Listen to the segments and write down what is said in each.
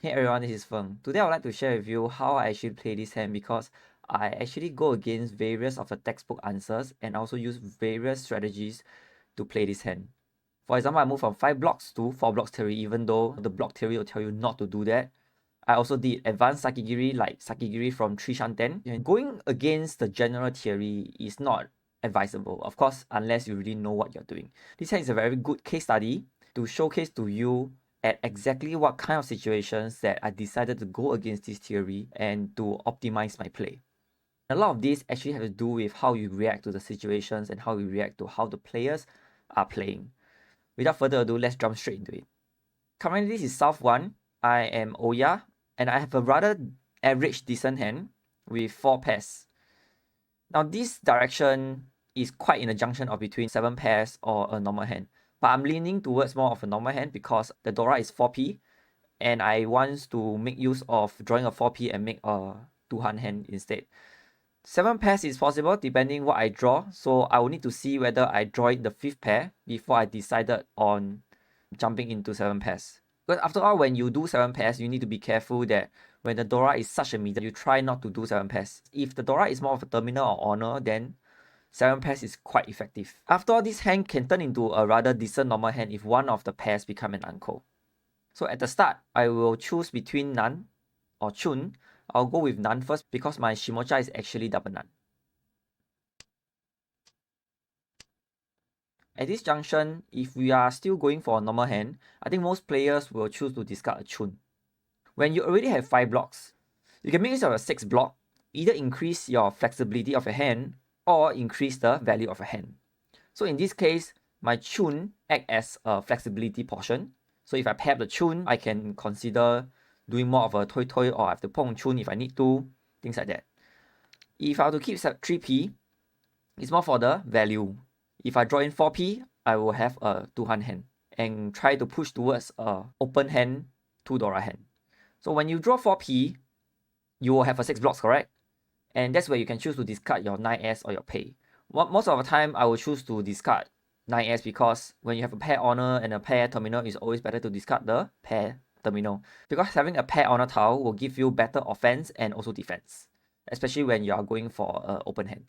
Hey everyone, this is Feng. Today I would like to share with you how I actually play this hand because I actually go against various of the textbook answers and also use various strategies to play this hand. For example, I move from 5 blocks to 4 blocks theory even though the block theory will tell you not to do that. I also did advanced Sakigiri like Sakigiri from 3 Shanten. And going against the general theory is not advisable, of course, unless you really know what you're doing. This hand is a very good case study to showcase to you at exactly what kind of situations that I decided to go against this theory and to optimize my play. A lot of this actually have to do with how you react to the situations and how you react to how the players are playing. Without further ado, let's jump straight into it. Currently, this is South 1. I am Oya, and I have a rather average decent hand with 4 pairs. Now, this direction is quite in a junction of between 7 pairs or a normal hand. But I'm leaning towards more of a normal hand because the Dora is 4p, and I want to make use of drawing a 4p and make a 2-hand hand instead. 7 pairs is possible depending what I draw, so I will need to see whether I draw in the 5th pair before I decided on jumping into 7 pairs. Because after all, when you do 7 pairs, you need to be careful that when the Dora is such a medium, you try not to do 7 pairs. If the Dora is more of a terminal or honor, then 7 pairs is quite effective. After all, this hand can turn into a rather decent normal hand if one of the pairs become an unco. So at the start, I will choose between Nan or Chun. I'll go with Nan first because my Shimocha is actually double Nan. At this junction, if we are still going for a normal hand, I think most players will choose to discard a Chun. When you already have 5 blocks, you can make use of a 6 block, either increase your flexibility of a hand or increase the value of a hand. So in this case, my Chun act as a flexibility portion. So if I pair the Chun, I can consider doing more of a Toi Toi or I have to Pong Chun if I need to, things like that. If I were to keep 3p, it's more for the value. If I draw in 4p, I will have a 2-hand hand and try to push towards a open hand 2 Dora hand. So when you draw 4p, you will have a 6 blocks, correct? And that's where you can choose to discard your 9s or your pay. Most of the time, I will choose to discard 9s because when you have a pair honor and a pair terminal, it's always better to discard the pair terminal. Because having a pair honor tile will give you better offense and also defense, especially when you are going for an open hand.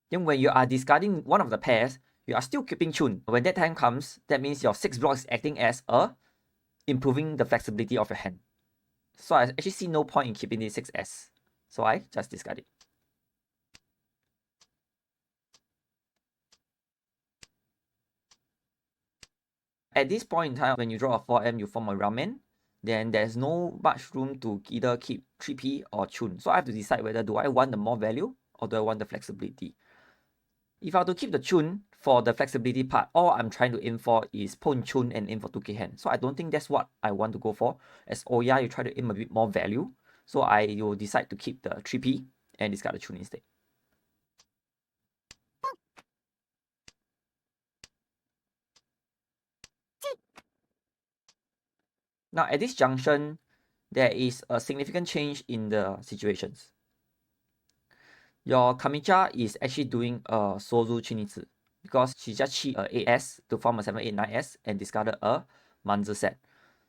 Then when you are discarding one of the pairs, you are still keeping Chun. When that time comes, that means your 6 blocks is acting as improving the flexibility of your hand. So I actually see no point in keeping this 6s. So I just discard it. At this point in time, when you draw a 4M, you form a ramen, then there's no much room to either keep 3p or Chun. So I have to decide whether do I want the more value or do I want the flexibility. If I were to keep the Chun for the flexibility part, all I'm trying to aim for is Pon Chun and aim for 2k hand. So I don't think that's what I want to go for. As Oya, you try to aim a bit more value. So I will decide to keep the 3p and discard the Chun instead. Now at this junction, there is a significant change in the situations. Your Kamicha is actually doing a Sozu Chinizi because she just cheat a 8s to form a 7, 8, 9s and discarded a Manzi set.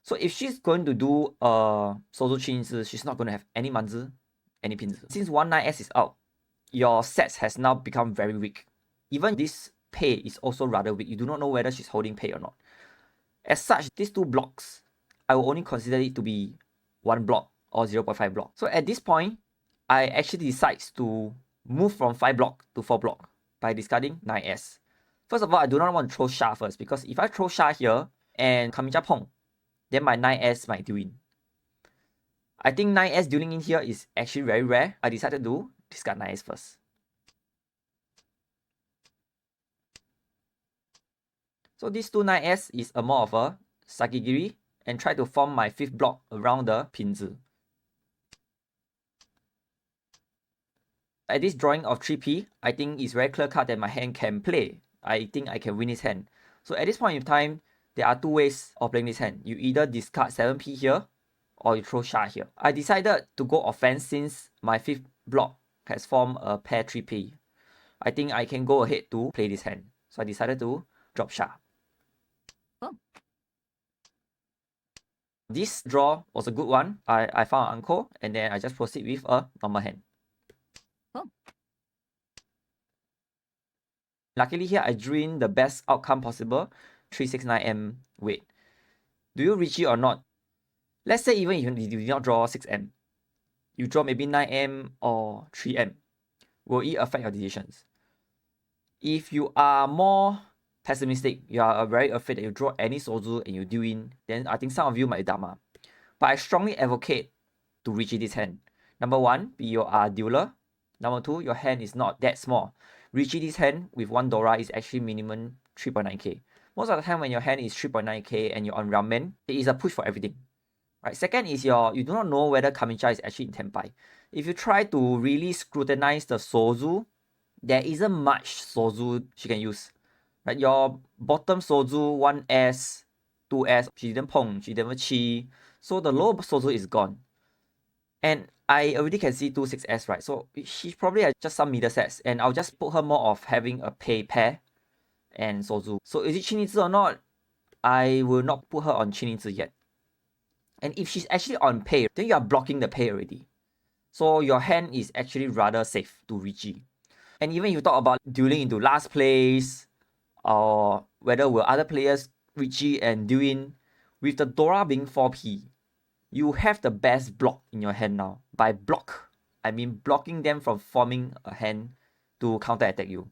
So if she's going to do a Sozu Chinizi, she's not going to have any Manzi, any Pinzi. Since 1 9s is out, your sets has now become very weak. Even this pay is also rather weak. You do not know whether she's holding pay or not. As such, these 2 blocks, I will only consider it to be 1 block or 0.5 block. So at this point, I actually decide to move from 5 block to 4 block by discarding 9s. First of all, I do not want to throw Sha first because if I throw Sha here and Kamicha Pong, then my 9s might deal in. I think 9s dealing in here is actually very rare. I decided to discard 9s first. So this 2 9s is a more of a Sakigiri and try to form my 5th block around the Pinzi. At this drawing of 3p, I think it's very clear cut that my hand can play. I think I can win this hand. So at this point in time, there are 2 ways of playing this hand. You either discard 7p here, or you throw Sha here. I decided to go offense since my 5th block has formed a pair 3p. I think I can go ahead to play this hand. So I decided to drop Sha. This draw was a good one. I found an uncle, and then I just proceed with a normal hand. Luckily here, I drew in the best outcome possible, 369M weight. Do you reach it or not? Let's say even if you did not draw 6M, you draw maybe 9M or 3M. Will it affect your decisions? If you are more pessimistic, you are very afraid that you draw any sozu and you deal in, then I think some of you might dama. But I strongly advocate to reach this hand. Number one, you are dealer. Number two, your hand is not that small. Reaching this hand with 1 Dora is actually minimum 3.9k. Most of the time when your hand is 3.9k and you're on ramen, it is a push for everything. Right. Second is you do not know whether Kamisha is actually in Tenpai. If you try to really scrutinize the sozu, there isn't much sozu she can use. Right. Your bottom sozu 1S, 2S, she didn't pong, she didn't chi. So the low sozu is gone. And I already can see 2-6S, right? So she probably has just some middle sets. And I'll just put her more of having a pay pair and sozu. So is it Chinitsu or not? I will not put her on Chinitsu yet. And if she's actually on pay, then you are blocking the pay already. So your hand is actually rather safe to Richie. And even if you talk about dueling into last place, or whether will other players Richie and Duin, with the Dora being 4P, you have the best block in your hand now. By block, I mean blocking them from forming a hand to counter attack you.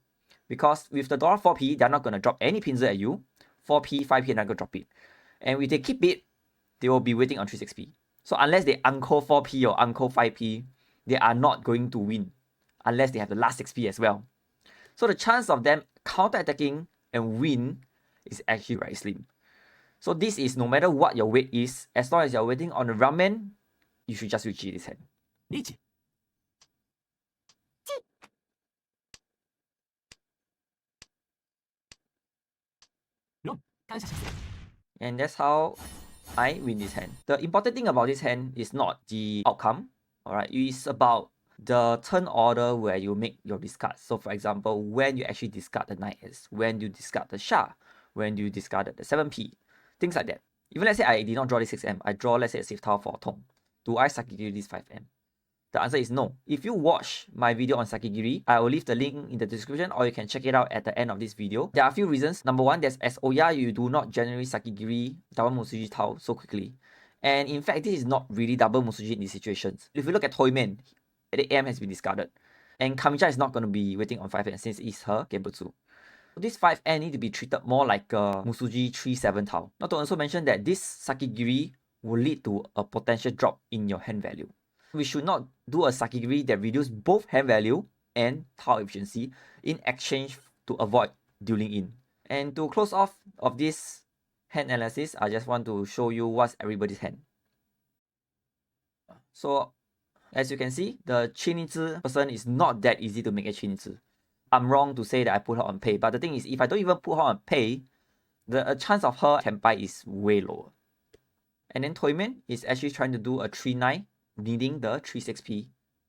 Because with the Dora 4P, they're not going to drop any pincer at you. 4P, 5P, they're not going to drop it. And if they keep it, they will be waiting on 3-6P. So unless they uncle 4P or uncle 5P, they are not going to win. Unless they have the last 6P as well. So the chance of them counter-attacking and win is actually very slim. So this is no matter what your weight is, as long as you're waiting on the ramen, you should just reach this hand. And that's how I win this hand. The important thing about this hand is not the outcome, alright? It's about the turn order where you make your discard. So for example, when you actually discard the 9S, when you discard the Sha, when you discard the 7P, things like that. Even let's say I did not draw this 6M, I draw let's say a safe tile for Tong. Do I Sakigiri this 5M? The answer is no. If you watch my video on Sakigiri, I will leave the link in the description or you can check it out at the end of this video. There are a few reasons. Number one, there's as Oya, you do not generally Sakigiri double Musuji Tao so quickly. And in fact, this is not really double Musuji in these situations. If you look at Toyman, the AM has been discarded. And Kamisha is not going to be waiting on 5N since it's her Genbutsu. So this 5N need to be treated more like a Musuji 3-7 Tao. Not to also mention that this Sakigiri will lead to a potential drop in your hand value. We should not do a Sakigiri that reduces both hand value and Tao efficiency in exchange to avoid dueling in. And to close off of this hand analysis, I just want to show you what's everybody's hand. So as you can see, the Chinitsu person is not that easy to make a Chinitsu. I'm wrong to say that I put her on pay, but the thing is, if I don't even put her on pay, the chance of her Tenpai is way lower. And then Toyman is actually trying to do a 3-9, needing the 3-6P,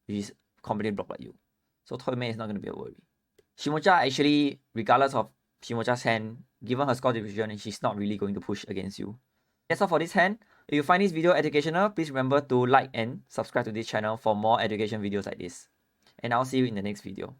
which is completely blocked by you. So Toyman is not going to be a worry. Shimocha actually, regardless of Shimocha's hand, given her score division, she's not really going to push against you. That's all for this hand. If you find this video educational, please remember to like and subscribe to this channel for more education videos like this. And I'll see you in the next video.